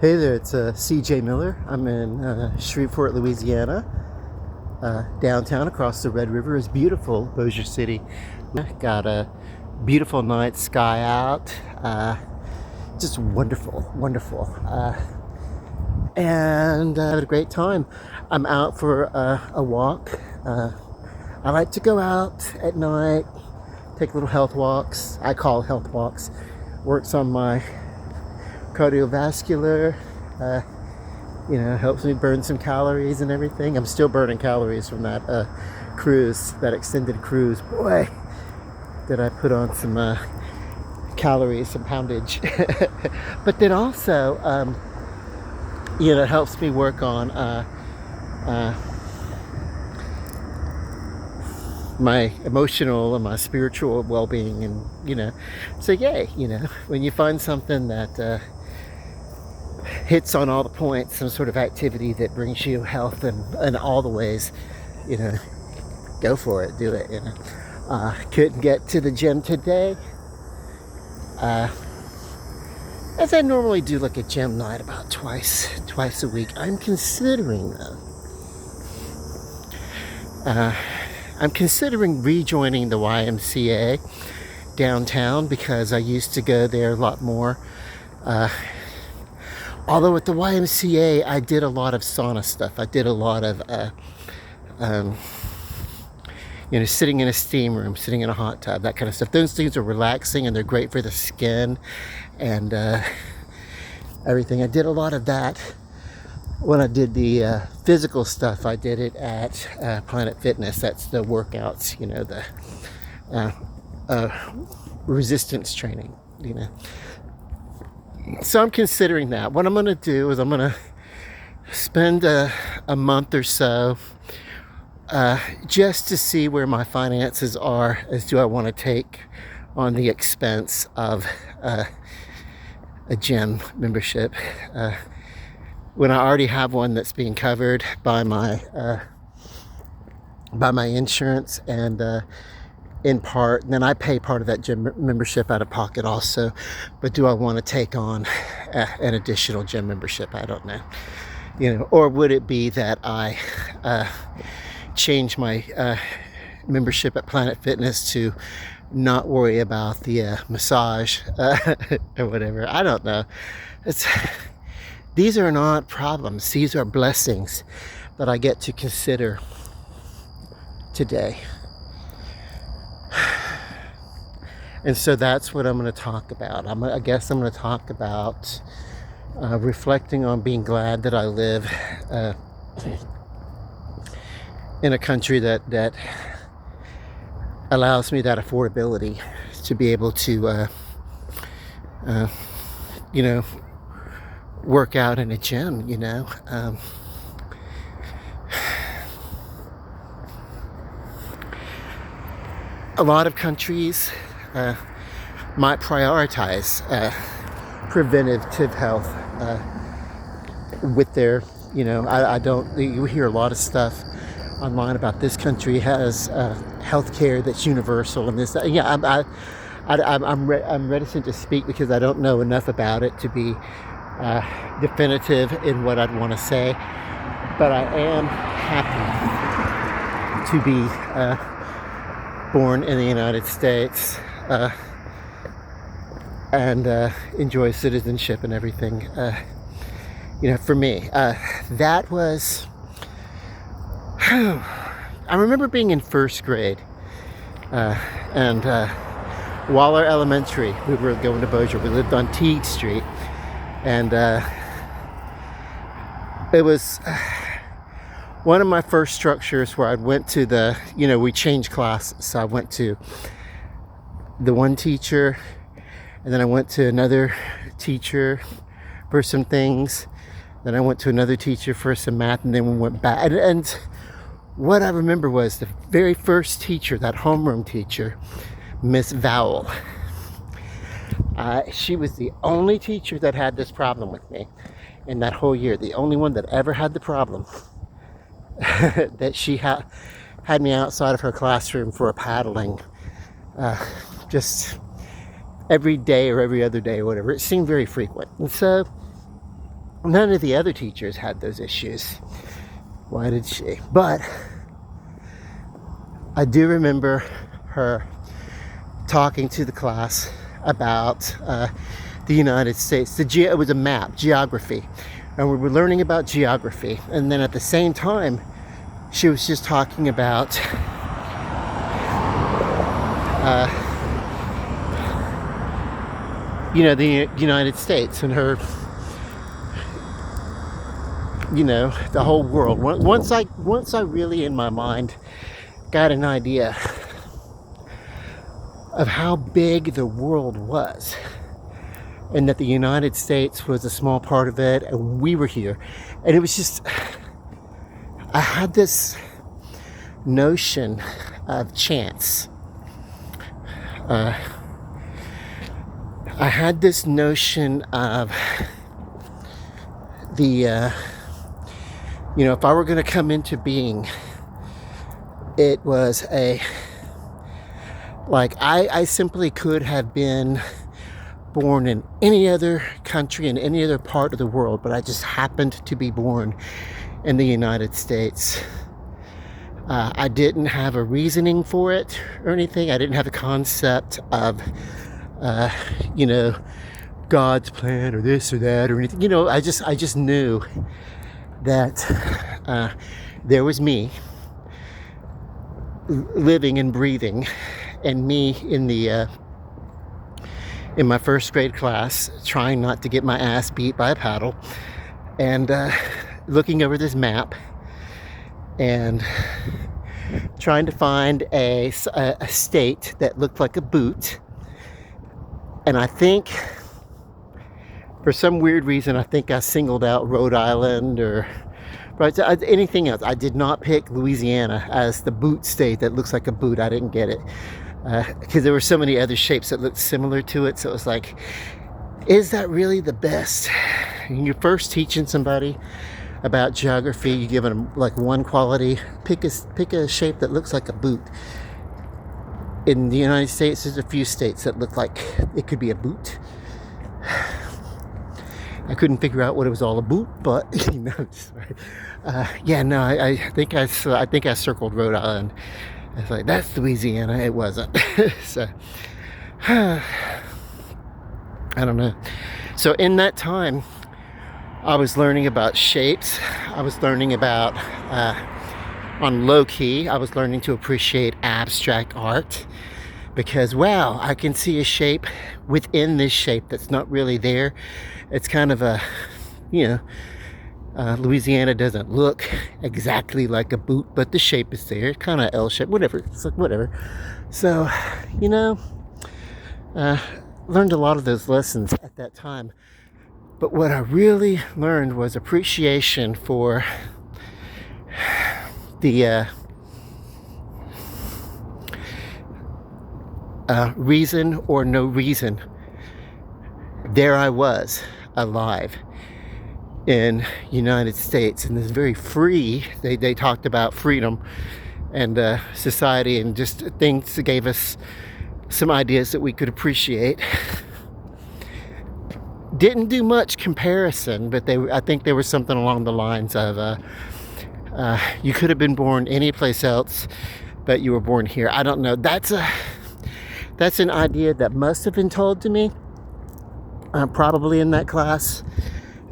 Hey there, it's CJ Miller. I'm in Shreveport, Louisiana. Downtown across the Red River is beautiful, Bossier City. Got a beautiful night sky out. Just wonderful, wonderful. And I had a great time. I'm out for a walk. I like to go out at night, take little health walks. I call health walks. Works on my cardiovascular, helps me burn some calories and everything. I'm still burning calories from that cruise, that extended cruise. Boy, did I put on some calories, some poundage. But then also, it helps me work on my emotional and my spiritual well-being, and so yay, when you find something that hits on all the points, some sort of activity that brings you health and all the ways, go for it, do it. Couldn't get to the gym today, as I normally do, like a gym night about twice a week. I'm considering rejoining the YMCA downtown, because I used to go there a lot more. Although at the YMCA, I did a lot of sauna stuff. I did a lot of, sitting in a steam room, sitting in a hot tub, that kind of stuff. Those things are relaxing and they're great for the skin and everything. I did a lot of that. When I did the physical stuff, I did it at Planet Fitness. That's the workouts, the resistance training, So I'm considering that. What I'm going to do is I'm going to spend a month or so just to see where my finances are, as do I want to take on the expense of a gym membership. When I already have one that's being covered by my insurance, and in part, and then I pay part of that gym membership out of pocket also. But do I want to take on an additional gym membership? I don't know. Or would it be that I change my membership at Planet Fitness to not worry about the massage or whatever? I don't know. These are not problems. These are blessings that I get to consider today. And so that's what I'm going to talk about. I guess I'm going to talk about reflecting on being glad that I live in a country that allows me that affordability to be able to, work out in a gym, A lot of countries might prioritize preventative health with their, I don't, you hear a lot of stuff online about this country has health care that's universal and this, that. Yeah, I'm reticent to speak because I don't know enough about it to be definitive in what I'd want to say, but I am happy to be born in the United States and enjoy citizenship and everything. For me, that was. I remember being in first grade, and Waller Elementary. We were going to Bossier. We lived on Teague Street, and it was one of my first structures where I went to the, we changed classes. So I went to the one teacher, and then I went to another teacher for some things. Then I went to another teacher for some math, and then we went back. And what I remember was the very first teacher, that homeroom teacher, Miss Vowell. She was the only teacher that had this problem with me in that whole year. The only one that ever had the problem. That she had me outside of her classroom for a paddling, just every day or every other day or whatever. It seemed very frequent. And so None of the other teachers had those issues. Why did she? But I do remember her talking to the class about the United States. It was a map, geography, and we were learning about geography. And then at the same time, she was just talking about the United States and her, the whole world. Once I really in my mind got an idea of how big the world was, and that the United States was a small part of it, and we were here, and it was just, I had this notion of chance. I had this notion of the, if I were going to come into being, it was I simply could have been born in any other country, in any other part of the world, but I just happened to be born in the United States. I didn't have a reasoning for it or anything. I didn't have a concept of, God's plan or this or that or anything. I just knew that there was me living and breathing, and me in my first grade class, trying not to get my ass beat by a paddle, and looking over this map and trying to find a state that looked like a boot. And I think, for some weird reason, I think I singled out Rhode Island or anything else. I did not pick Louisiana as the boot state that looks like a boot. I didn't get it because there were so many other shapes that looked similar to it. So it was like, is that really the best? When you're first teaching somebody about geography, you give them like one quality, pick a shape that looks like a boot. In the United States, there's a few states that look like it could be a boot. I couldn't figure out what it was all about, but I think I circled Rhode Island. I was like, that's Louisiana. It wasn't. So I don't know. So in that time, I was learning about shapes. I was learning about, on low key, I was learning to appreciate abstract art, because, wow, I can see a shape within this shape that's not really there. It's kind of a, Louisiana doesn't look exactly like a boot, but the shape is there. It's kind of L-shaped, whatever. It's like, whatever. So, learned a lot of those lessons at that time. But what I really learned was appreciation for the reason or no reason. There I was, alive in United States, and this very free. They talked about freedom and society and just things that gave us some ideas that we could appreciate. Didn't do much comparison, but I think there was something along the lines of you could have been born any place else, but you were born here. I don't know. That's an idea that must have been told to me, probably in that class,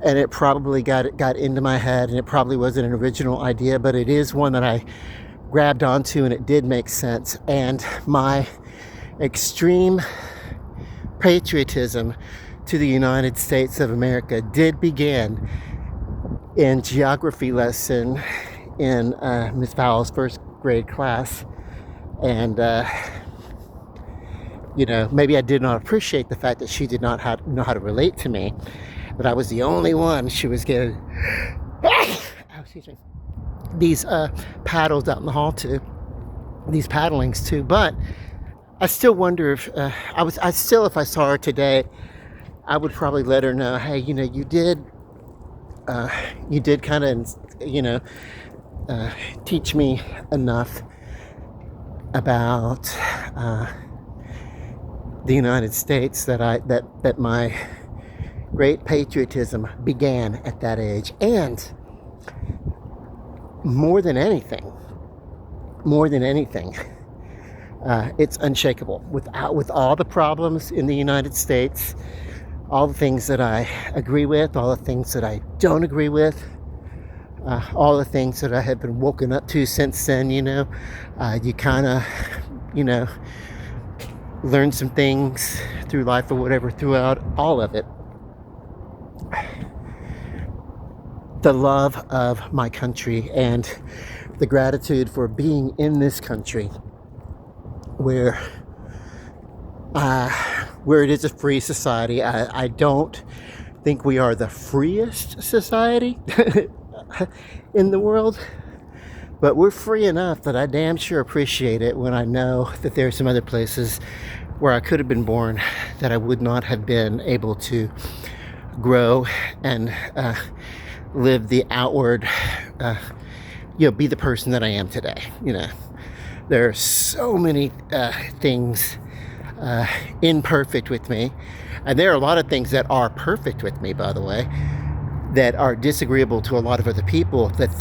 and it probably got into my head, and it probably wasn't an original idea, but it is one that I grabbed onto, and it did make sense. And my extreme patriotism to the United States of America did begin in geography lesson in Miss Powell's first grade class. And maybe I did not appreciate the fact that she did not know how to relate to me, that I was the only one she was getting these paddles out in the hall to, these paddlings to. But I still wonder if if I saw her today, I would probably let her know, hey, you did kind of, teach me enough about the United States that my great patriotism began at that age. And more than anything, it's unshakable. With all the problems in the United States, all the things that I agree with, all the things that I don't agree with, all the things that I have been woken up to since then, you kind of, learn some things through life or whatever, throughout all of it. The love of my country and the gratitude for being in this country where it is a free society. I don't think we are the freest society in the world, but we're free enough that I damn sure appreciate it when I know that there are some other places where I could have been born that I would not have been able to grow and live the outward, be the person that I am today. There are so many things imperfect with me, and there are a lot of things that are perfect with me, by the way, that are disagreeable to a lot of other people, that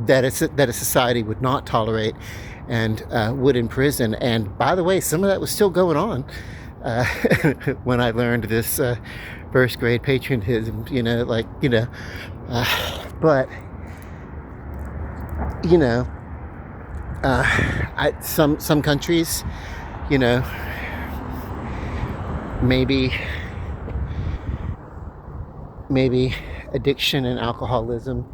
that a society would not tolerate and would imprison. And by the way, some of that was still going on when I learned this first grade patriotism, but some countries, maybe addiction and alcoholism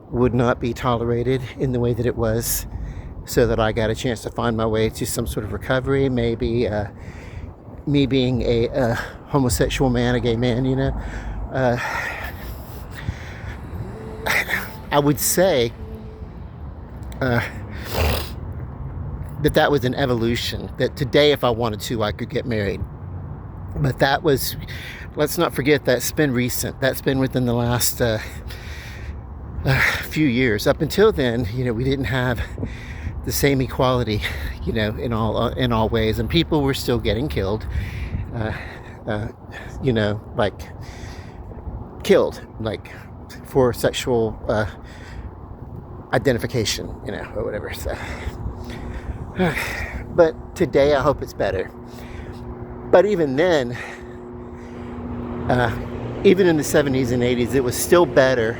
would not be tolerated in the way that it was, so that I got a chance to find my way to some sort of recovery. Maybe me being a homosexual man, a gay man, I would say that was an evolution, that today if I wanted to I could get married. But that was, let's not forget, that's been recent. That's been within the last few years. Up until then, we didn't have the same equality, in all ways, and people were still getting killed, for sexual identification, or whatever. So, but today I hope it's better. But even then, even in the 70s and 80s, it was still better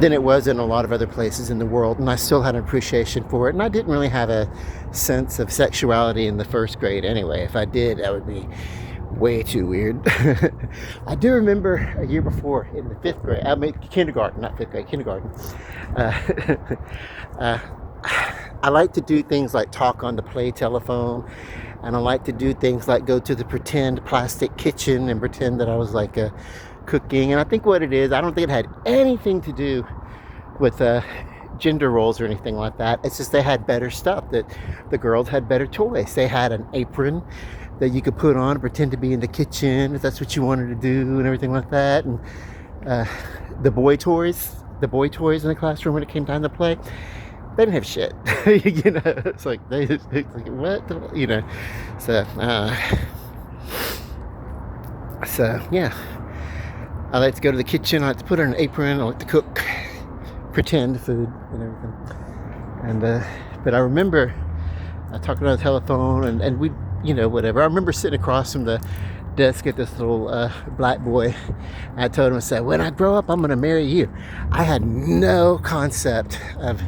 than it was in a lot of other places in the world, and I still had an appreciation for it. And I didn't really have a sense of sexuality in the first grade anyway. If I did, that would be way too weird. I do remember a year before, in the fifth grade, kindergarten, not fifth grade, kindergarten. I like to do things like talk on the play telephone, and I like to do things like go to the pretend plastic kitchen and pretend that I was like cooking. And I think what it is, I don't think it had anything to do with gender roles or anything like that. It's just they had better stuff, that the girls had better toys. They had an apron that you could put on and pretend to be in the kitchen if that's what you wanted to do, and everything like that. And the boy toys in the classroom when it came time to play, they didn't have shit. It's like it's like, what? So yeah, I like to go to the kitchen. I like to put on an apron. I like to cook, pretend food and everything. And but I remember talking on the telephone, and we, whatever. I remember sitting across from the desk at this little black boy. I told him, I said, when I grow up, I'm going to marry you. I had no concept of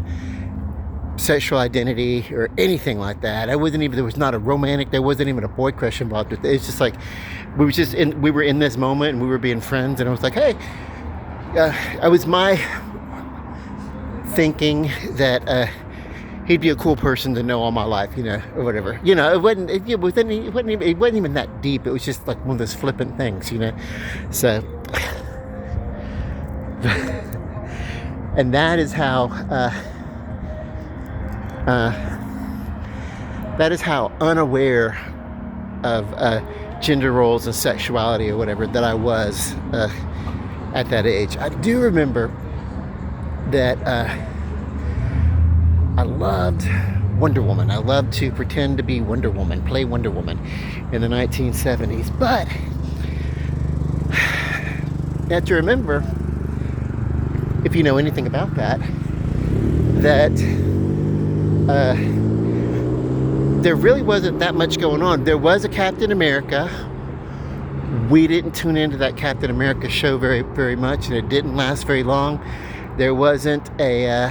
sexual identity or anything like that. There was not a romantic, there wasn't even a boy crush involved with it. It's just like we were in this moment, and we were being friends, and I was like, hey, I was my thinking that he'd be a cool person to know all my life, or whatever. It wasn't even that deep. It was just like one of those flippant things, So, and that is how unaware of gender roles and sexuality or whatever that I was at that age. I do remember that I loved Wonder Woman. I loved to pretend to be Wonder Woman, play Wonder Woman in the 1970s. But you have to remember, if you know anything about that, that there really wasn't that much going on. There was a Captain America. We didn't tune into that Captain America show very, very much, and it didn't last very long. There wasn't a,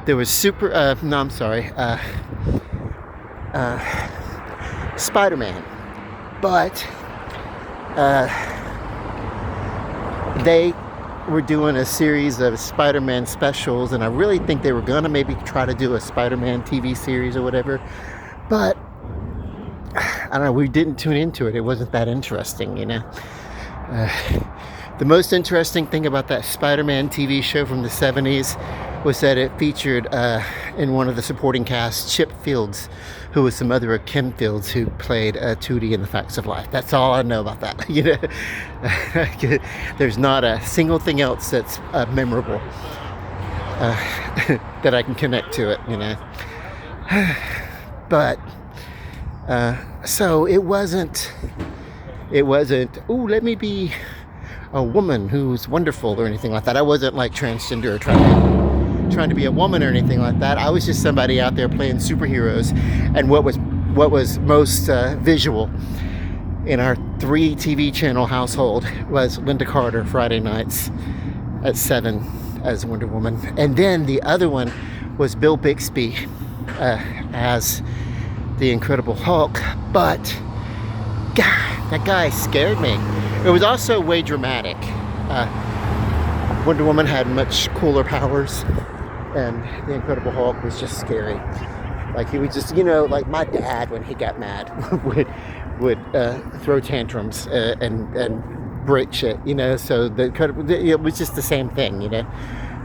there was Spider-Man. But they were doing a series of Spider-Man specials, and I really think they were gonna maybe try to do a Spider-Man TV series or whatever, but I don't know, we didn't tune into it. It wasn't that interesting, you know. The most interesting thing about that Spider-Man TV show from the 70s was that it featured in one of the supporting cast Chip Fields, who was the mother of Kim Fields, who played Tootie in The Facts of Life. That's all I know about that. You know, there's not a single thing else that's memorable that I can connect to it. You know, but so it wasn't. Oh, let me be a woman who's wonderful or anything like that. I wasn't like transgender or trying to be a woman or anything like that. I was just somebody out there playing superheroes. And what was most visual in our 3 TV channel household was Linda Carter Friday nights at 7 as Wonder Woman, and then the other one was Bill Bixby as the Incredible Hulk. But God, that guy scared me. It was also way dramatic. Wonder Woman had much cooler powers, and the Incredible Hulk was just scary. Like, he would just, you know, like my dad, when he got mad, would throw tantrums and break shit, you know. So it was just the same thing, you know.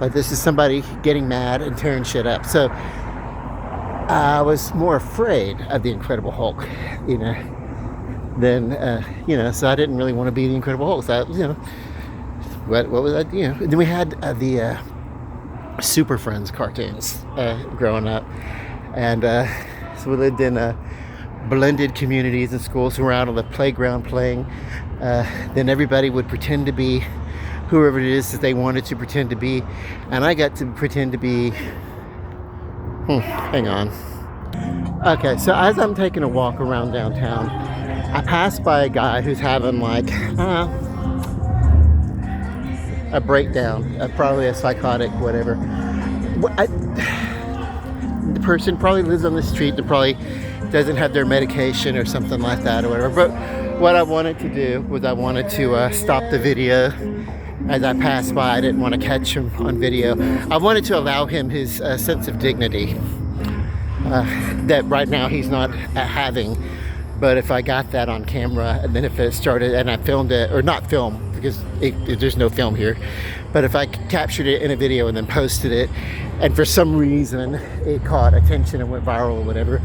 Like, this is somebody getting mad and tearing shit up. So I was more afraid of the Incredible Hulk, you know, than you know. So I didn't really want to be the Incredible Hulk. So you know, what was that? You know, and then we had the Super Friends cartoons growing up, and so we lived in blended communities and schools. We were out on the playground playing. Then everybody would pretend to be whoever it is that they wanted to pretend to be, and I got to pretend to be. Hang on. Okay, so as I'm taking a walk around downtown, I passed by a guy who's having like a breakdown, probably a psychotic whatever. The person probably lives on the street, that probably doesn't have their medication or something like that or whatever. But what I wanted to do was I wanted to stop the video as I passed by. I didn't want to catch him on video. I wanted to allow him his sense of dignity that right now he's not having. But if I got that on camera, and then if it started and I filmed it, or not film, because there's no film here, but if I captured it in a video and then posted it, and for some reason it caught attention and went viral or whatever,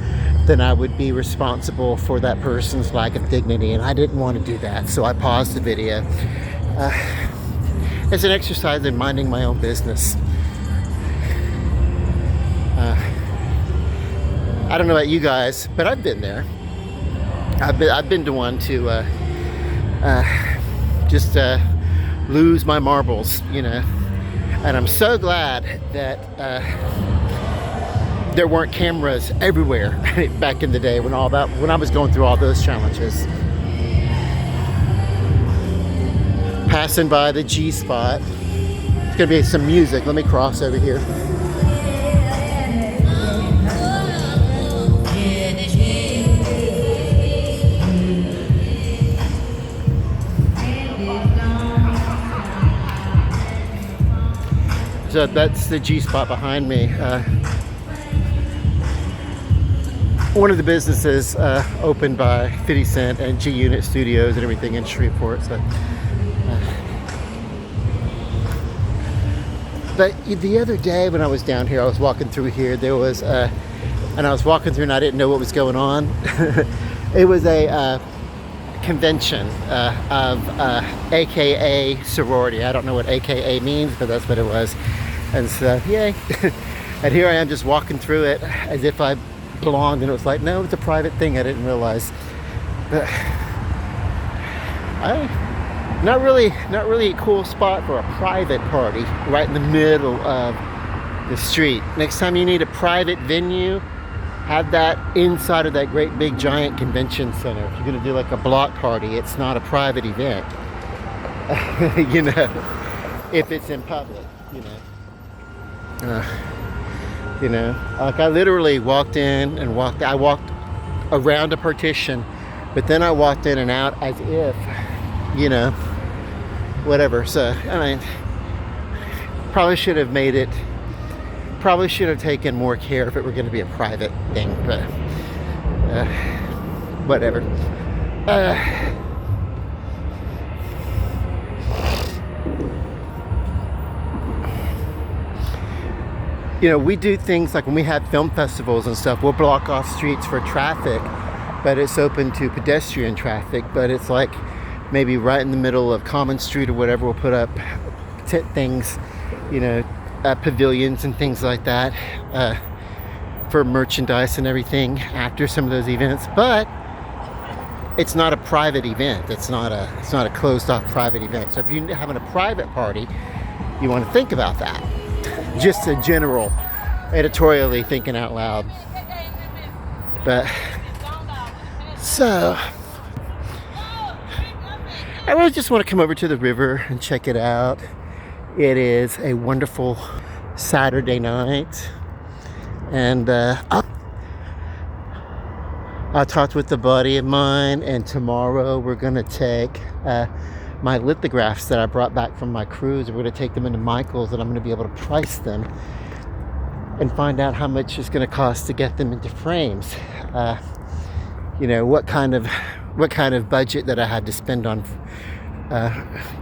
then I would be responsible for that person's lack of dignity, and I didn't want to do that. So I paused the video. It's an exercise in minding my own business. I don't know about you guys, but I've been there. I've been to one to just lose my marbles, you know. And I'm so glad that there weren't cameras everywhere back in the day when I was going through all those challenges. Passing by the G spot. It's gonna be some music. Let me cross over here. So that's the G spot behind me. One of the businesses opened by 50 Cent and G Unit Studios and everything in Shreveport. So, but the other day when I was down here, I was walking through here. There was, and I was walking through and I didn't know what was going on. It was a convention of AKA sorority. I don't know what AKA means, but that's what it was. And so, yay. And here I am just walking through it as if I belonged, and it was like, no, it's a private thing. I didn't realize. But not really a cool spot for a private party right in the middle of the street. Next time you need a private venue, have that inside of that great big giant convention center. If you're gonna do like a block party, it's not a private event. You know, if it's in public, you know. Like I literally walked in and I walked around a partition, but then I walked in and out as if, you know, whatever. So, I mean, probably should have taken more care if it were going to be a private thing, but whatever. You know, we do things like when we have film festivals and stuff, we'll block off streets for traffic, but it's open to pedestrian traffic. But it's like maybe right in the middle of Common Street or whatever, we'll put up tent things, you know, pavilions and things like that for merchandise and everything after some of those events. But it's not a private event. It's not a closed off private event. So if you're having a private party, you want to think about that. Just a general editorially thinking out loud. But so I really just want to come over to the river and check it out. It is a wonderful Saturday night, and I talked with a buddy of mine, and tomorrow we're gonna take my lithographs that I brought back from my cruise. We're going to take them into Michael's, and I'm going to be able to price them and find out how much it's going to cost to get them into frames. You know, what kind of budget that I had to spend on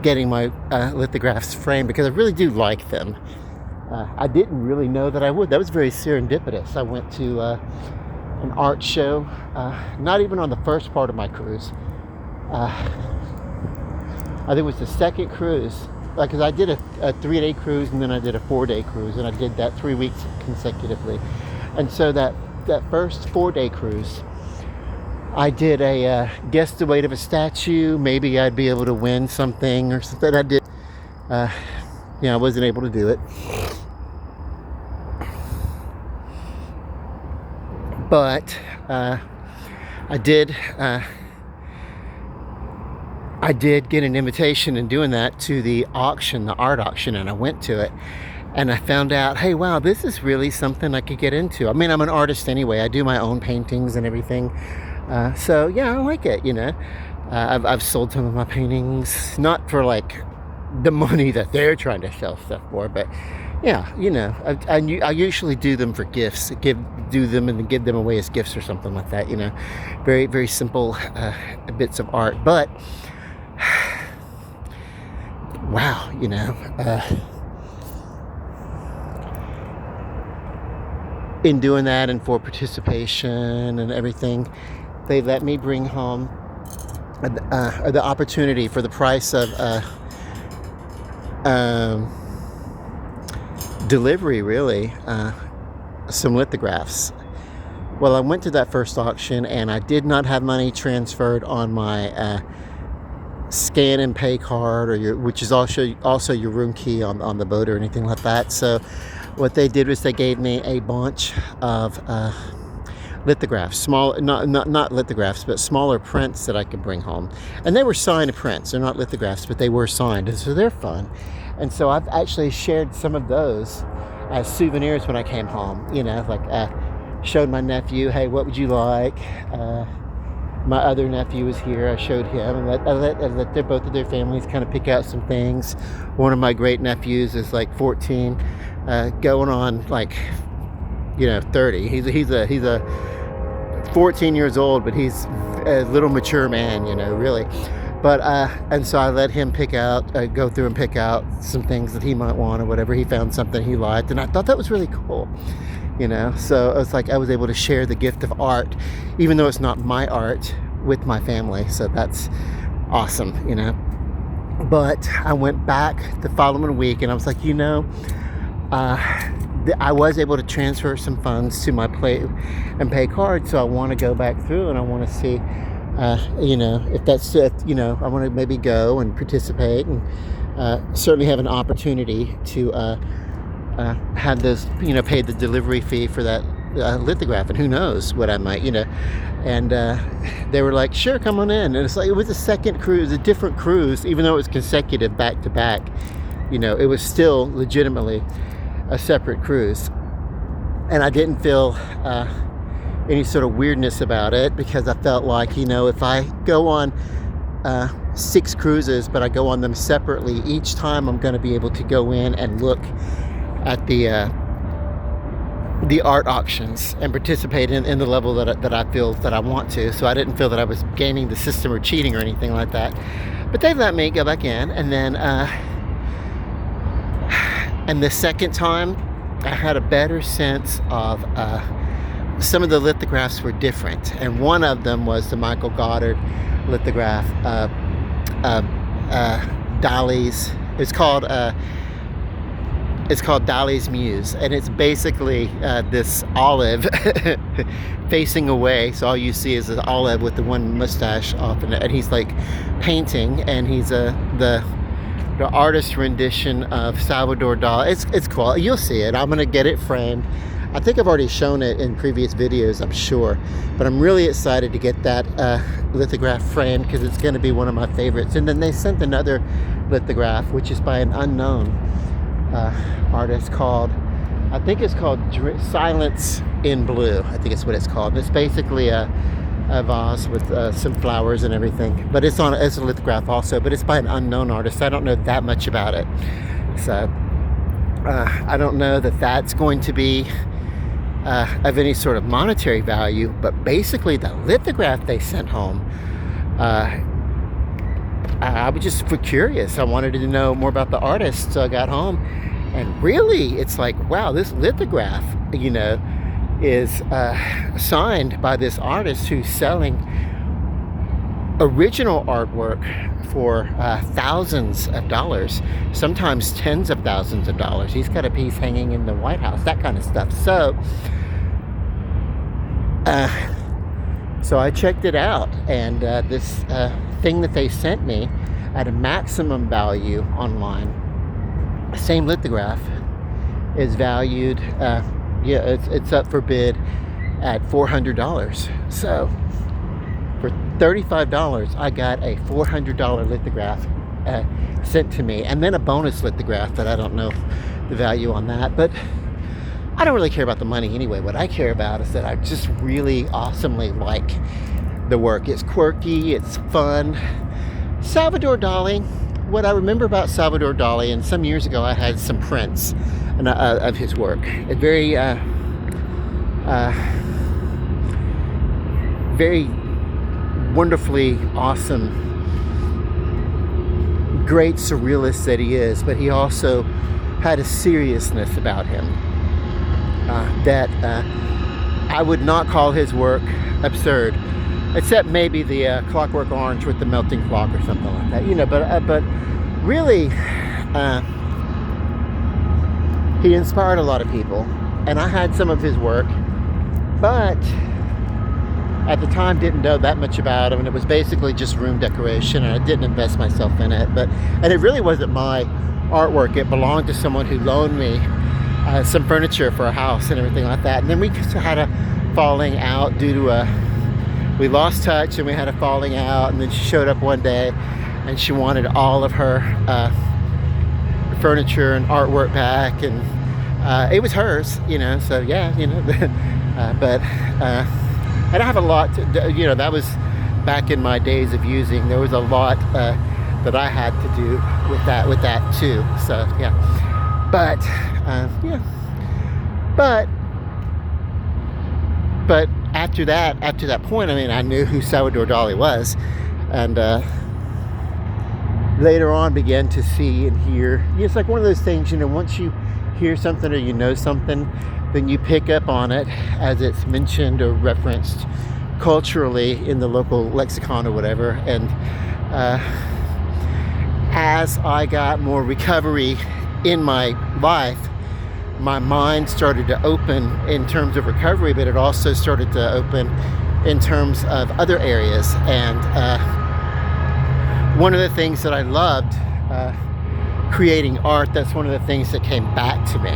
getting my lithographs framed, because I really do like them. I didn't really know that I would. That was very serendipitous. I went to an art show, not even on the first part of my cruise. I think it was the second cruise, because I did a 3-day cruise and then I did a 4-day cruise, and I did that 3 weeks consecutively. And so that first 4-day cruise, I did a guess the weight of a statue. Maybe I'd be able to win something or something. I did. I wasn't able to do it. But I did get an invitation in doing that to the auction, the art auction, and I went to it, and I found out, hey, wow, this is really something I could get into. I mean, I'm an artist anyway. I do my own paintings and everything. So yeah, I like it, you know. I've sold some of my paintings, not for like the money that they're trying to sell stuff for, but yeah, you know, I usually do them for gifts, do them and give them away as gifts or something like that, you know. Very, very simple bits of art, but wow, you know, in doing that and for participation and everything, they let me bring home the opportunity for the price of delivery, really, some lithographs. Well, I went to that first auction and I did not have money transferred on my scan and pay card, or which is also your room key on the boat or anything like that. So what they did was they gave me a bunch of lithographs, not lithographs, but smaller prints that I could bring home. And they were signed prints. They're not lithographs, but they were signed, and so they're fun. And so I've actually shared some of those as souvenirs when I came home. You know, like showed my nephew, hey, what would you like? My other nephew was here. I showed him, and I let both of their families kind of pick out some things. One of my great nephews is like 14, going on like, 30. He's a 14 years old, but he's a little mature man, really. But and so I let him go through and pick out some things that he might want or whatever. He found something he liked, and I thought that was really cool. So it's like I was able to share the gift of art, even though it's not my art, with my family. So that's awesome, But I went back the following week and I was like, I was able to transfer some funds to my Play and Pay card, so I want to go back through and I want to see, if that's I want to maybe go and participate and certainly have an opportunity to have those, pay the delivery fee for that lithograph, and who knows what I might, and they were like, sure, come on in. And it's like, it was a second cruise, a different cruise, even though it was consecutive back to back, it was still legitimately a separate cruise. And I didn't feel any sort of weirdness about it, because I felt like, if I go on 6 cruises, but I go on them separately, each time I'm going to be able to go in and look at the art auctions and participate in the level that I feel that I want to. So I didn't feel that I was gaming the system or cheating or anything like that. But they let me go back in, and then and the second time I had a better sense of some of the lithographs were different, and one of them was the Michael Goddard lithograph, Dali's. It's called Dali's Muse, and it's basically this olive facing away. So all you see is an olive with the one mustache off, and he's like painting, and he's the artist rendition of Salvador Dali. It's cool. You'll see it. I'm gonna get it framed. I think I've already shown it in previous videos, I'm sure, but I'm really excited to get that lithograph framed, because it's going to be one of my favorites. And then they sent another lithograph, which is by an unknown artist called, I think it's called Silence in Blue. I think it's what it's called. And it's basically a vase with some flowers and everything, but it's a lithograph also, but it's by an unknown artist. I don't know that much about it, so I don't know that that's going to be of any sort of monetary value. But basically the lithograph they sent home, I was just curious. I wanted to know more about the artist, so I got home, and really it's like, wow, this lithograph is signed by this artist who's selling original artwork for thousands of dollars, sometimes tens of thousands of dollars. He's got a piece hanging in the White House, that kind of stuff. So I checked it out, and this thing that they sent me at a maximum value online, same lithograph, is valued, it's up for bid at $400. So for $35, I got a $400 lithograph sent to me, and then a bonus lithograph that I don't know the value on that, but I don't really care about the money anyway. What I care about is that I just really awesomely like the work. It's quirky, it's fun. Salvador Dali, what I remember about Salvador Dali, and some years ago I had some prints of his work. A very very wonderfully awesome, great surrealist that he is, but he also had a seriousness about him that I would not call his work absurd, except maybe the Clockwork Orange with the melting clock or something like that, but really he inspired a lot of people, and I had some of his work, but at the time didn't know that much about him, and it was basically just room decoration, and I didn't invest myself in it. And it really wasn't my artwork. It belonged to someone who loaned me some furniture for a house and everything like that. And then we just had a falling out due to we lost touch, and we had a falling out, and then she showed up one day and she wanted all of her furniture and artwork back, and it was hers, so yeah, but I don't have a lot to, that was back in my days of using. There was a lot that I had to do with that too. So yeah, but after that point, I knew who Salvador Dali was, and later on began to see and hear. It's like one of those things, once you hear something or something, then you pick up on it as it's mentioned or referenced culturally in the local lexicon or whatever. And as I got more recovery in my life, my mind started to open in terms of recovery, but it also started to open in terms of other areas. And one of the things that I loved creating art, that's one of the things that came back to me.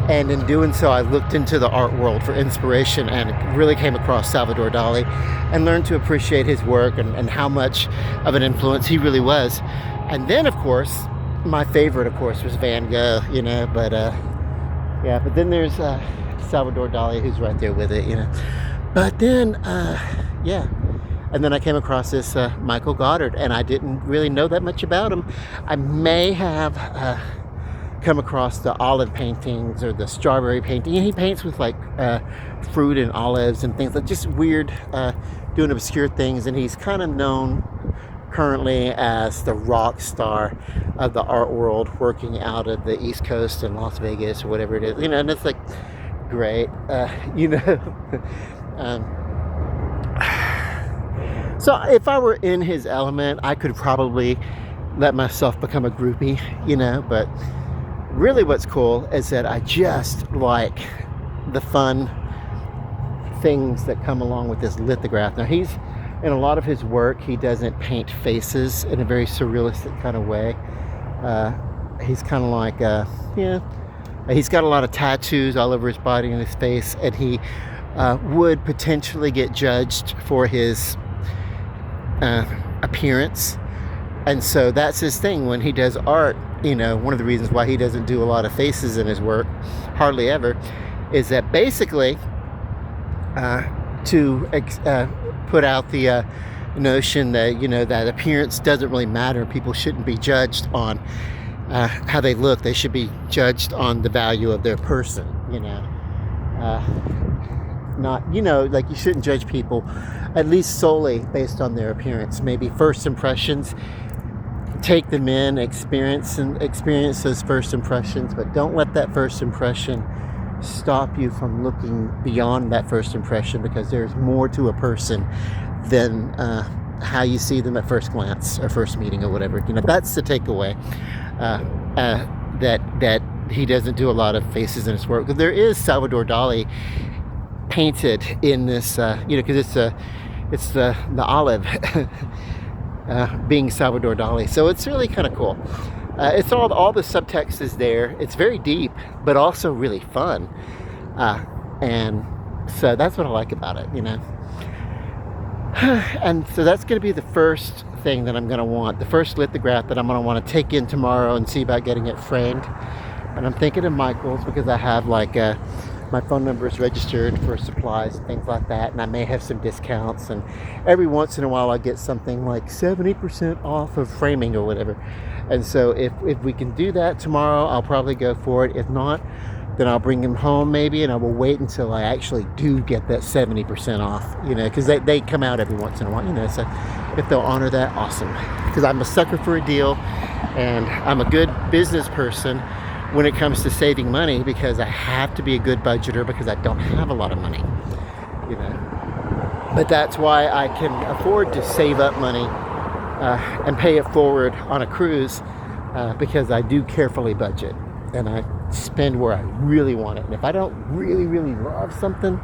And in doing so, I looked into the art world for inspiration and really came across Salvador Dali and learned to appreciate his work and how much of an influence he really was. And then, of course, my favorite, of course, was Van Gogh, you know, but yeah, but then there's Salvador Dali, who's right there with it, you know. But then, yeah, and then I came across this Michael Goddard, and I didn't really know that much about him. I may have come across the olive paintings or the strawberry painting, and he paints with like fruit and olives and things like just weird, doing obscure things, and he's kind of known currently as the rock star of the art world, working out of the East Coast in Las Vegas or whatever it is, you know. And it's like great, you know. So if I were in his element, I could probably let myself become a groupie, you know. But really what's cool is that I just like the fun things that come along with this lithograph. Now he's, in a lot of his work, he doesn't paint faces in a very surrealistic kind of way. He's kind of like, yeah, he's got a lot of tattoos all over his body and his face, and he would potentially get judged for his appearance. And so that's his thing when he does art. You know, one of the reasons why he doesn't do a lot of faces in his work, hardly ever, is that basically to put out the notion that, you know, that appearance doesn't really matter. People shouldn't be judged on how they look. They should be judged on the value of their person, you know. Not, you know, like you shouldn't judge people at least solely based on their appearance. Maybe first impressions, take them in, experience those first impressions, but don't let that first impression stop you from looking beyond that first impression, because there's more to a person than how you see them at first glance or first meeting or whatever. You know, that's the takeaway. That he doesn't do a lot of faces in his work. There is Salvador Dali painted in this, you know, because it's the olive being Salvador Dali. So it's really kind of cool. It's all the subtext is there. It's very deep, but also really fun. And so that's what I like about it, you know. And so that's going to be the first thing that I'm going to want, the first lithograph that I'm going to want to take in tomorrow and see about getting it framed. And I'm thinking of Michael's because I have like my phone number is registered for supplies and things like that, and I may have some discounts, and every once in a while I get something like 70% off of framing or whatever. And so if we can do that tomorrow, I'll probably go for it. If not, then I'll bring him home maybe, and I will wait until I actually do get that 70% off, you know, because they come out every once in a while, you know. So if they'll honor that, awesome, because I'm a sucker for a deal, and I'm a good business person when it comes to saving money, because I have to be a good budgeter because I don't have a lot of money, you know. But that's why I can afford to save up money and pay it forward on a cruise, because I do carefully budget and I spend where I really want it. And if I don't really, really love something,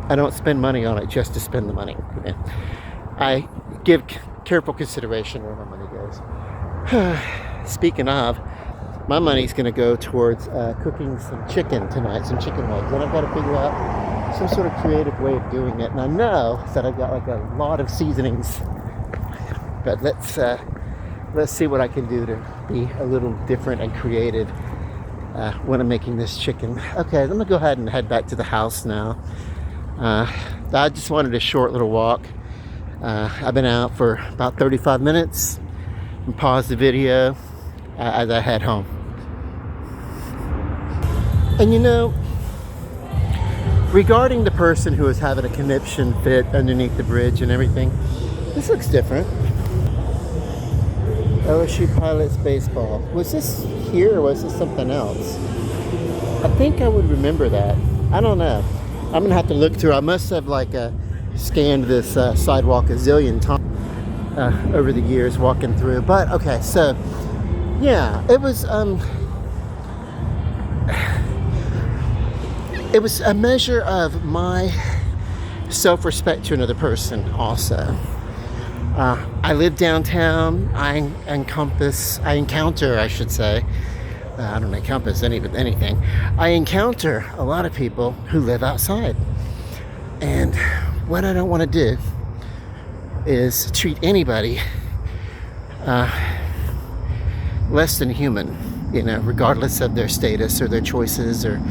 I don't spend money on it just to spend the money. And I give careful consideration where my money goes. Speaking of, my money's going to go towards cooking some chicken tonight, some chicken legs. And I've got to figure out some sort of creative way of doing it. And I know that I've got like a lot of seasonings. But let's see what I can do to be a little different and creative when I'm making this chicken. Okay, I'm going to go ahead and head back to the house now. I just wanted a short little walk. I've been out for about 35 minutes and paused the video as I head home. And you know, regarding the person who is having a conniption fit underneath the bridge and everything, this looks different. LSU Pilots baseball. Was this here or was this something else? I think I would remember that. I don't know. I'm gonna have to look through. I must have like scanned this sidewalk a zillion times over the years walking through. But okay, so yeah, it was it was a measure of my self-respect to another person also. I live downtown. I encounter, I should say. I don't encompass anything. I encounter a lot of people who live outside. And what I don't want to do is treat anybody less than human, regardless of their status or their choices or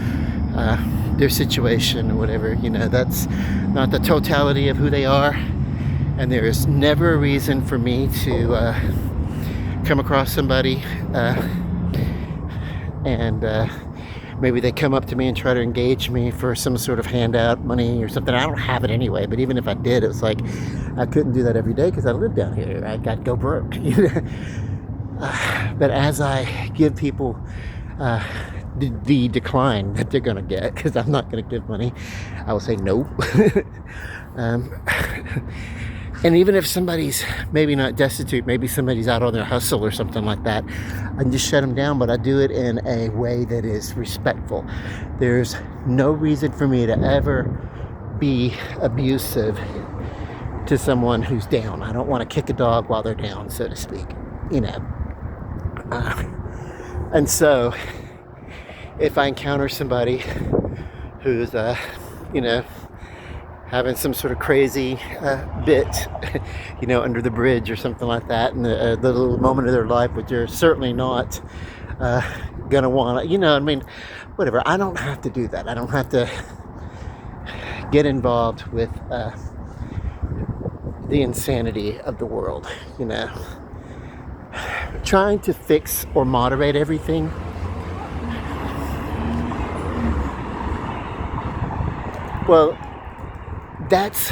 their situation or whatever. That's not the totality of who they are. And there is never a reason for me to come across somebody and maybe they come up to me and try to engage me for some sort of handout, money or something. I don't have it anyway, but even if I did, it was like I couldn't do that every day because I live down here. I got to go broke. But as I give people the decline that they're going to get, because I'm not going to give money, I will say no. And even if somebody's maybe not destitute, maybe somebody's out on their hustle or something like that, I can just shut them down, but I do it in a way that is respectful. There's no reason for me to ever be abusive to someone who's down. I don't want to kick a dog while they're down, so to speak, and so if I encounter somebody who's, having some sort of crazy bit, under the bridge or something like that, and the little moment of their life, which they're certainly not gonna want to, whatever. I don't have to do that. I don't have to get involved with the insanity of the world, Trying to fix or moderate everything. Well, that's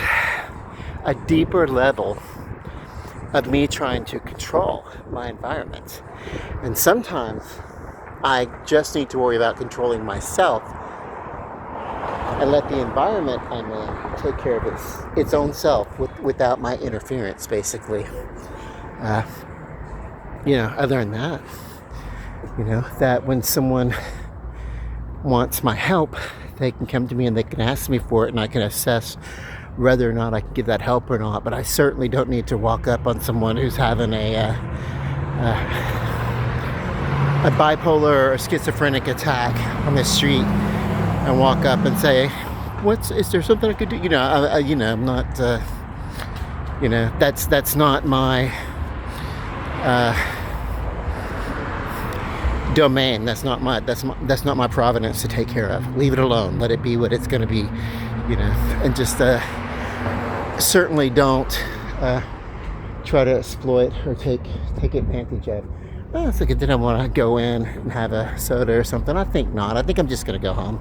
a deeper level of me trying to control my environment. And sometimes I just need to worry about controlling myself and let the environment I'm in take care of its own self without my interference, basically. I learned that, that when someone wants my help, they can come to me and they can ask me for it, and I can assess whether or not I can give that help or not. But I certainly don't need to walk up on someone who's having a bipolar or schizophrenic attack on the street and walk up and say, is there something I could do? I'm not, that's not my domain. That's not my providence to take care of. Leave it alone. Let it be what it's going to be, and just certainly don't try to exploit or take advantage of. It's like I didn't want to go in and have a soda or something. I think not. I think I'm just going to go home.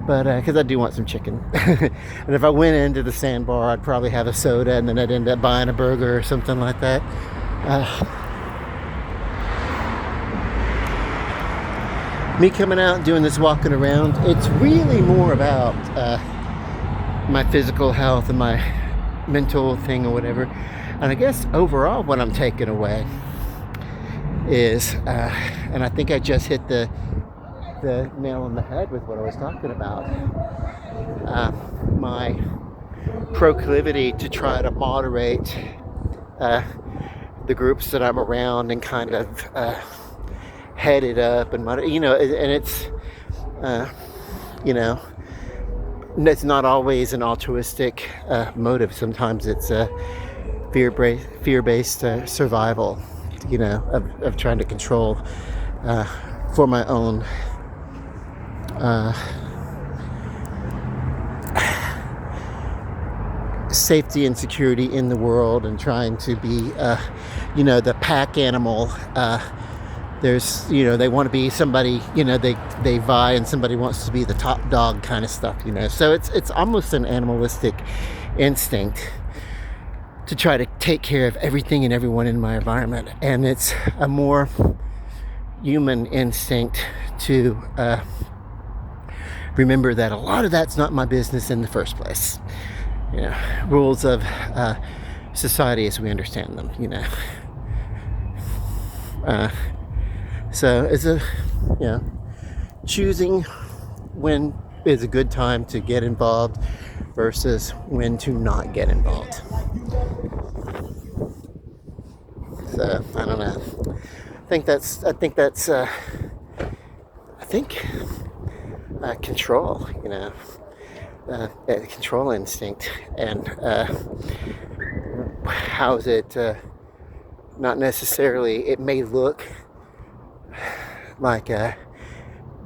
But because I do want some chicken. And if I went into the sandbar, I'd probably have a soda and then I'd end up buying a burger or something like that. Me coming out and doing this walking around, it's really more about my physical health and my mental thing or whatever. And I guess overall what I'm taking away is, and I think I just hit the nail on the head with what I was talking about, my proclivity to try to moderate the groups that I'm around and kind of head it up and and it's it's not always an altruistic motive. Sometimes it's a fear-based survival, of trying to control for my own safety and security in the world, and trying to be the pack animal. There's, they want to be somebody, they vie and somebody wants to be the top dog kind of stuff, So it's almost an animalistic instinct to try to take care of everything and everyone in my environment. And it's a more human instinct to remember that a lot of that's not my business in the first place. Rules of society as we understand them, So it's choosing when is a good time to get involved versus when to not get involved. So I don't know. I think control, control instinct, and how's it not necessarily, it may look like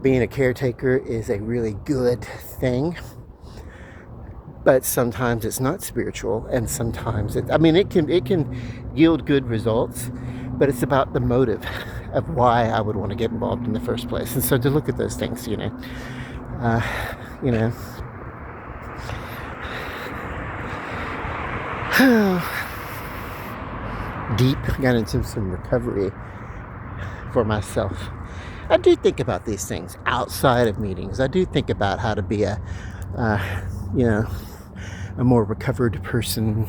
being a caretaker is a really good thing, but sometimes it's not spiritual, and sometimes it can yield good results, but it's about the motive of why I would want to get involved in the first place. And so to look at those things, uh, deep, got into some recovery for myself. I do think about these things outside of meetings. I do think about how to be a more recovered person,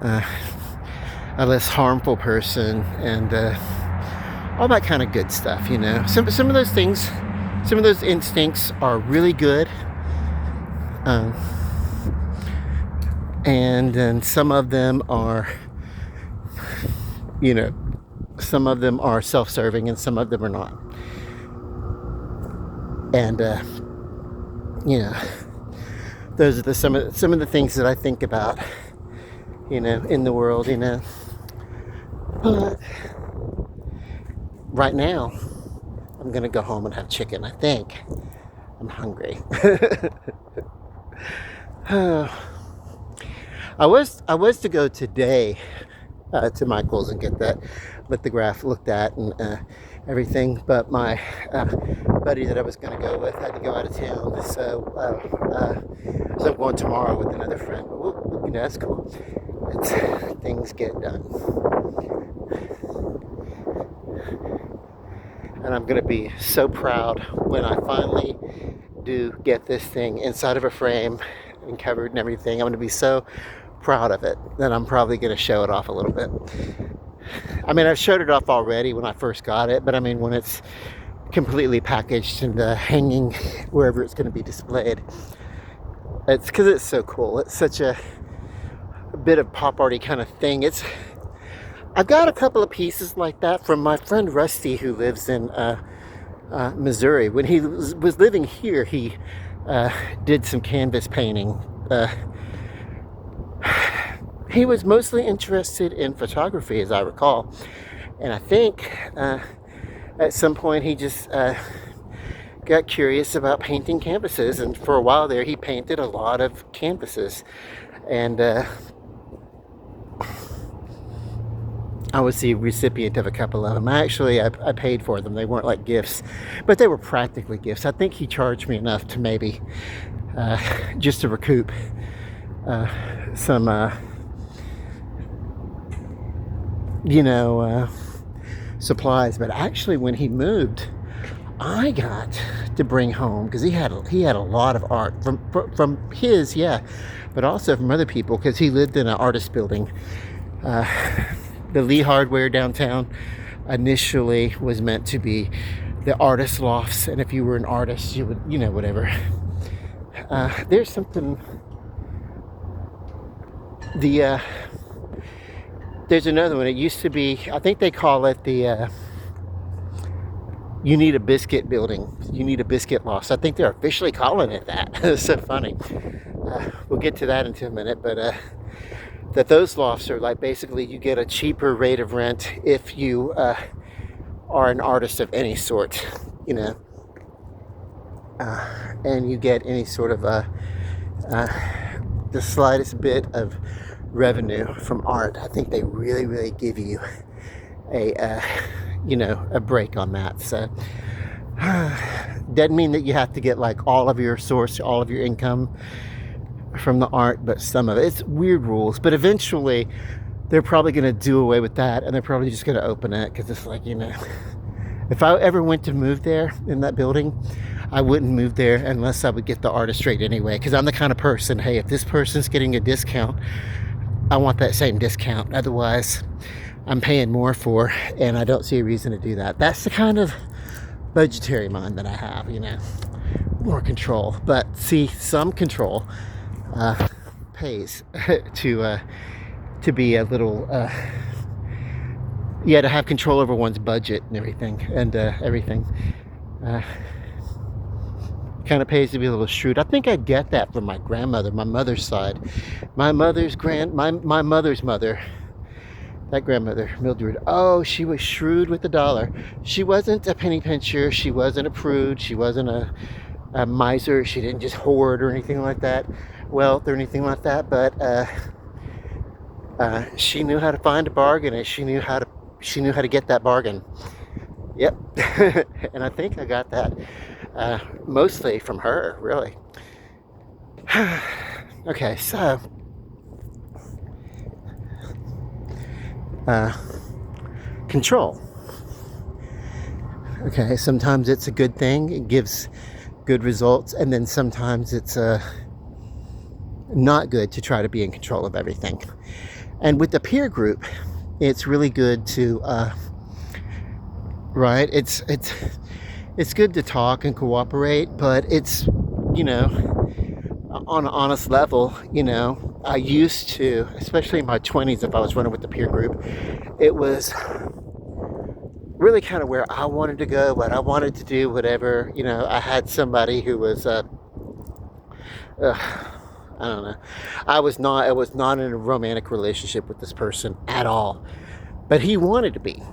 a less harmful person, and all that kind of good stuff. Some of those things, some of those instincts are really good, and then some of them are, some of them are self-serving, and some of them are not. And those are some of the things that I think about, in the world, But right now, I'm gonna go home and have chicken. I think I'm hungry. I was to go today to Michael's and get that lithograph looked at and everything, but my buddy that I was going to go with had to go out of town, so I'm going tomorrow with another friend. But that's cool. Things get done, and I'm going to be so proud when I finally do get this thing inside of a frame and covered and everything. I'm going to be so proud of it that I'm probably going to show it off a little bit. I mean, I've showed it off already when I first got it, but I mean, when it's completely packaged and hanging wherever it's going to be displayed, it's because it's so cool. It's such a bit of pop arty kind of thing. I've got a couple of pieces like that from my friend Rusty, who lives in Missouri. When he was living here, he did some canvas painting. He was mostly interested in photography, as I recall, and I think at some point he just got curious about painting canvases, and for a while there he painted a lot of canvases, and I was the recipient of a couple of them. I paid for them. They weren't like gifts, but they were practically gifts. I think he charged me enough to maybe just to recoup some supplies. But actually, when he moved, I got to bring home, because he had a lot of art from his, but also from other people, because he lived in an artist building. The Lee Hardware downtown initially was meant to be the artist lofts, and if you were an artist, you would, whatever. There's something. There's another one. It used to be, I think they call it the You Need a Biscuit building. You Need a Biscuit loft. I think they're officially calling it that. It's so funny. We'll get to that in a minute, but that those lofts are like, basically you get a cheaper rate of rent if you are an artist of any sort, and you get any sort of the slightest bit of revenue from art. I think they really, really give you a break on that. So doesn't mean that you have to get like all of your income from the art, but some of it. It's weird rules, but eventually they're probably going to do away with that, and they're probably just going to open it, because it's like, if I ever went to move there in that building, I wouldn't move there unless I would get the artist rate anyway, because I'm the kind of person, hey, if this person's getting a discount, I want that same discount. Otherwise, I'm paying more for, and I don't see a reason to do that. That's the kind of budgetary mind that I have, more control. But see, some control pays to be a little to have control over one's budget and everything kind of pays to be a little shrewd. I think I get that from my grandmother, my mother's side. My mother's mother, that grandmother, Mildred, oh, she was shrewd with the dollar. She wasn't a penny pincher. She wasn't a prude. She wasn't a miser. She didn't just hoard or anything like that, wealth or anything like that. But she knew how to find a bargain, and she knew how to get that bargain. Yep. And I think I got that mostly from her, really. Okay, so control. Okay, sometimes it's a good thing. It gives good results, and then sometimes it's not good to try to be in control of everything. And with the peer group, it's really good to right, it's good to talk and cooperate, but it's on an honest level, I used to, especially in my 20s, if I was running with the peer group, it was really kind of where I wanted to go, what I wanted to do, whatever. I had somebody who was I don't know. I was not in a romantic relationship with this person at all, but he wanted to be.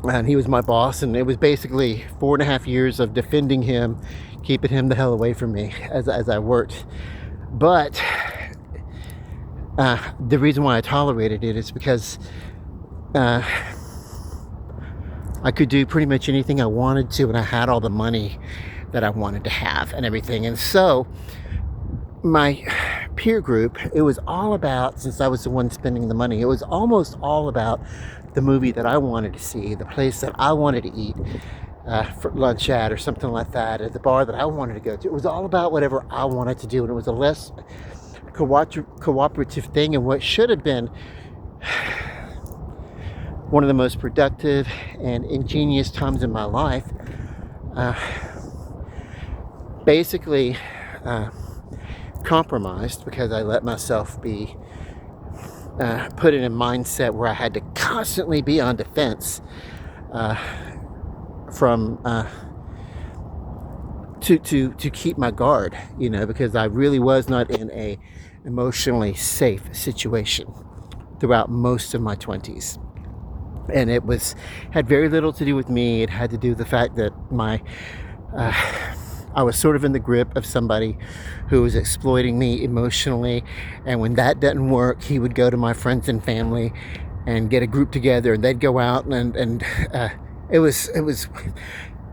And he was my boss, and it was basically 4.5 years of defending him, keeping him the hell away from me as I worked. But the reason why I tolerated it is because I could do pretty much anything I wanted to, and I had all the money that I wanted to have and everything. And so my peer group, it was all about, since I was the one spending the money, it was almost all about the movie that I wanted to see, the place that I wanted to eat for lunch at, or something like that, at the bar that I wanted to go to. It was all about whatever I wanted to do, and it was a less cooperative thing, and what should have been one of the most productive and ingenious times in my life basically compromised, because I let myself be put in a mindset where I had to constantly be on defense from to keep my guard, because I really was not in a emotionally safe situation throughout most of my 20s. And it had very little to do with me. It had to do with the fact that I was sort of in the grip of somebody who was exploiting me emotionally, and when that didn't work, he would go to my friends and family and get a group together, and they'd go out and it was.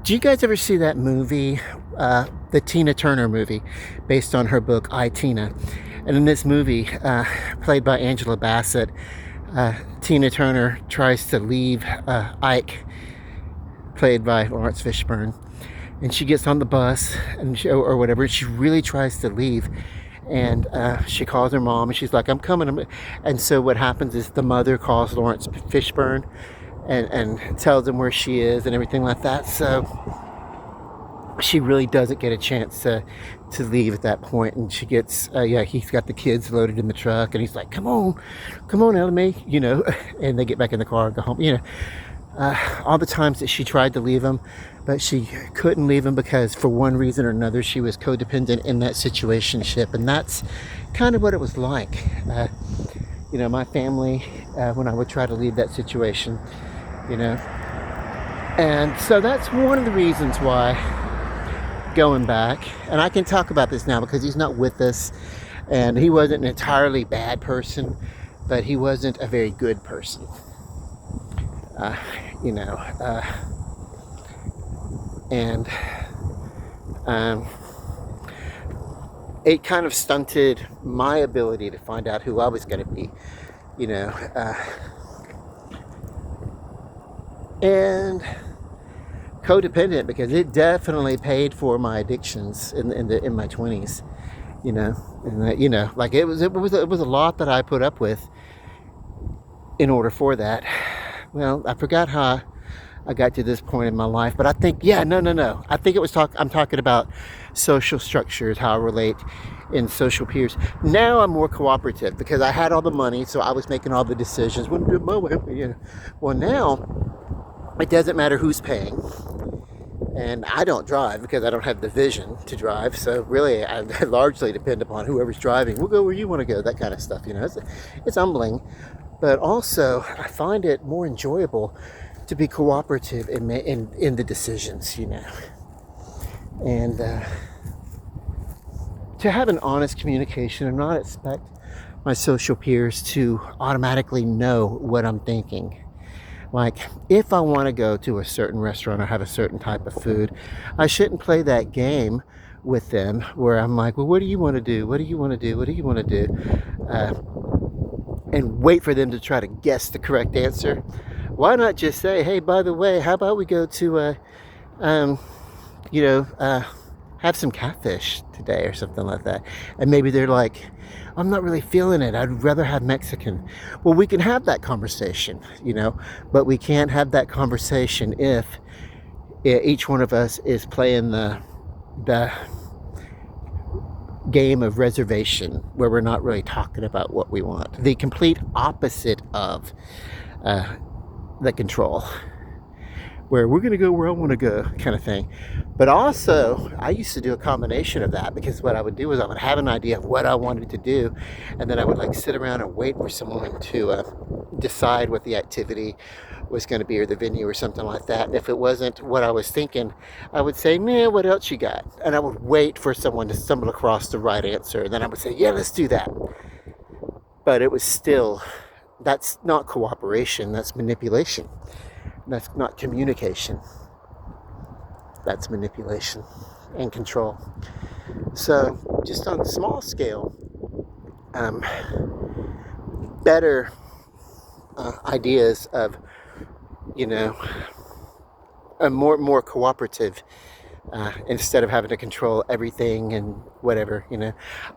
Do you guys ever see that movie, the Tina Turner movie, based on her book I, Tina? And in this movie, played by Angela Bassett, Tina Turner tries to leave Ike, played by Lawrence Fishburne. And she gets on the bus or whatever. She really tries to leave, and she calls her mom, and she's like, "I'm coming." And so what happens is the mother calls Lawrence Fishburne and tells him where she is and everything like that. So she really doesn't get a chance to leave at that point. And she gets he's got the kids loaded in the truck, and he's like, "Come on, Ellie," and they get back in the car and go home. All the times that she tried to leave him, but she couldn't leave him because for one reason or another she was codependent in that situationship. And that's kind of what it was like. My family, when I would try to leave that situation, and so that's one of the reasons why, going back, and I can talk about this now because he's not with us, and he wasn't an entirely bad person, but he wasn't a very good person. And it kind of stunted my ability to find out who I was going to be, and codependent, because it definitely paid for my addictions in my 20s, and like it was a lot that I put up with in order for that. Well, I forgot how I got to this point in my life. But I think, yeah, no. I think I'm talking about social structures, how I relate in social peers. Now I'm more cooperative because I had all the money, so I was making all the decisions. Wouldn't do it my way, you know. Well, now it doesn't matter who's paying. And I don't drive because I don't have the vision to drive. So really, I largely depend upon whoever's driving. We'll go where you want to go, that kind of stuff. You know, it's humbling. But also, I find it more enjoyable to be cooperative in the decisions, you know. And to have an honest communication and not expect my social peers to automatically know what I'm thinking. Like, if I want to go to a certain restaurant or have a certain type of food, I shouldn't play that game with them where I'm like, well, what do you want to do? What do you want to do? What do you want to do? And wait for them to try to guess the correct answer. Why not just say, hey, by the way, how about we go to, have some catfish today or something like that. And maybe they're like, I'm not really feeling it. I'd rather have Mexican. Well, we can have that conversation, you know, but we can't have that conversation if each one of us is playing the game of reservation where we're not really talking about what we want. The complete opposite of the control, where we're going to go where I want to go kind of thing. But also, I used to do a combination of that, because what I would do is I would have an idea of what I wanted to do, and then I would like sit around and wait for someone to decide what the activity was going to be, or the venue or something like that. And if it wasn't what I was thinking, I would say, man, what else you got? And I would wait for someone to stumble across the right answer, and then I would say, yeah, let's do that. But it was still, that's not cooperation, that's manipulation. That's not communication. That's manipulation and control. So just on a small scale, better ideas of, you know, a more cooperative, instead of having to control everything and whatever, you know.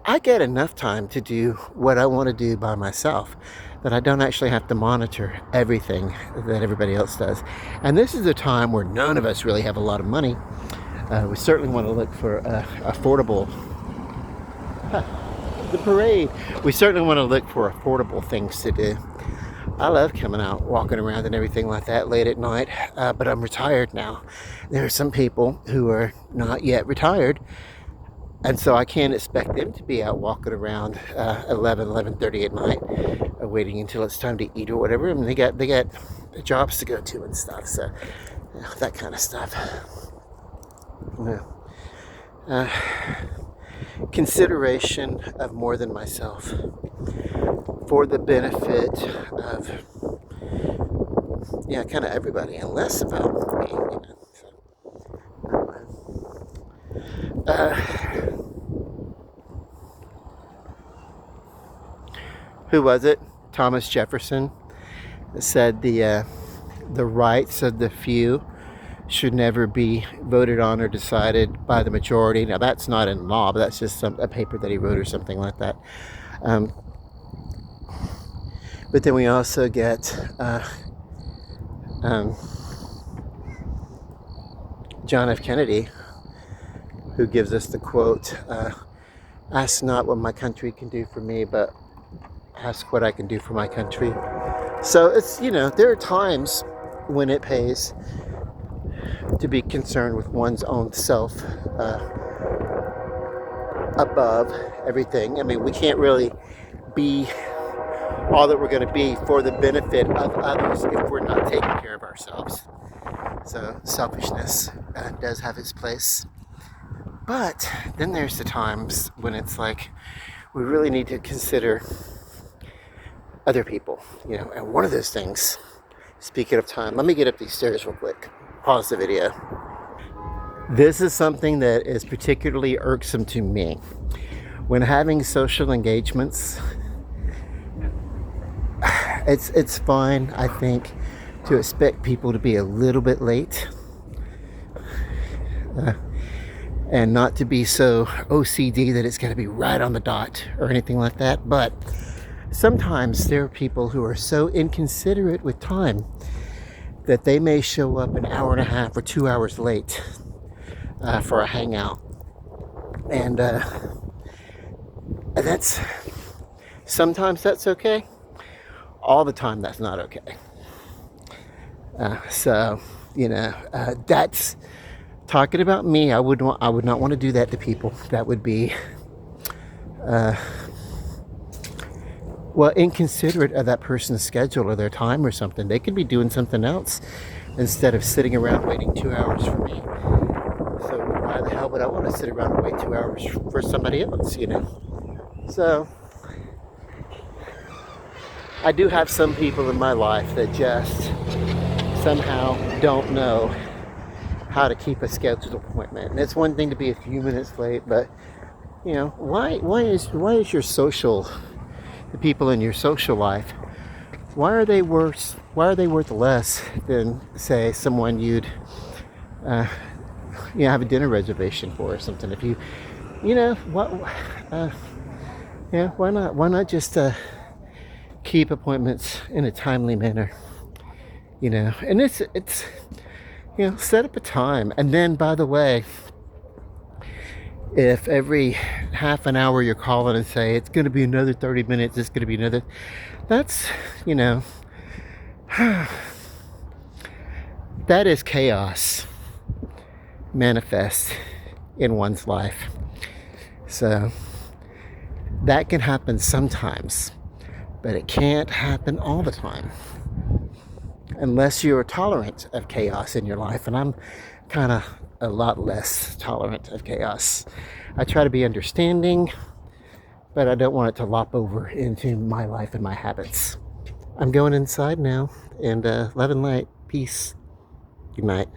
I get enough time to do what I want to do by myself, that I don't actually have to monitor everything that everybody else does. And this is a time where none of us really have a lot of money. We certainly want to look for affordable, the parade. We certainly want to look for affordable things to do. I love coming out, walking around and everything like that late at night, but I'm retired now. There are some people who are not yet retired, and so I can't expect them to be out walking around 11:30 at night, waiting until it's time to eat or whatever. I mean, they got jobs to go to and stuff, so you know, that kind of stuff. Yeah. Consideration of more than myself, for the benefit of, yeah, kind of everybody, and less about me, you know. Who was it? Thomas Jefferson said the rights of the few should never be voted on or decided by the majority. Now, that's not in law, but that's just a paper that he wrote or something like that. But then we also get John F. Kennedy, who gives us the quote, ask not what my country can do for me, but ask what I can do for my country. So it's, you know, there are times when it pays to be concerned with one's own self above everything. I mean, we can't really be all that we're going to be for the benefit of others if we're not taking care of ourselves. So selfishness does have its place. But then there's the times when it's like we really need to consider other people, you know. And one of those things, speaking of time, let me get up these stairs real quick. Pause the video. This is something that is particularly irksome to me. When having social engagements, it's fine, I think, to expect people to be a little bit late, and not to be so OCD that it's got to be right on the dot or anything like that. But sometimes there are people who are so inconsiderate with time that they may show up an hour and a half or 2 hours late for a hangout. And that's sometimes that's okay. All the time that's not okay. So that's talking about me. I would not want to do that to people. That would be inconsiderate of that person's schedule or their time or something. They could be doing something else instead of sitting around waiting 2 hours for me. So why the hell would I want to sit around and wait 2 hours for somebody else, So I do have some people in my life that just somehow don't know how to keep a scheduled appointment. And it's one thing to be a few minutes late, but why is your social, the people in your social life, why are they worth less than, say, someone you'd have a dinner reservation for or something? If why not just keep appointments in a timely manner, and it's set up a time. And then, by the way, if every half an hour you're calling and say it's going to be another 30 minutes, it's going to be another, that's that is chaos manifest in one's life. So that can happen sometimes, but it can't happen all the time unless you're tolerant of chaos in your life. And I'm kind of a lot less tolerant of chaos. I try to be understanding, but I don't want it to lop over into my life and my habits. I'm going inside now, and love and light. Peace. Good night.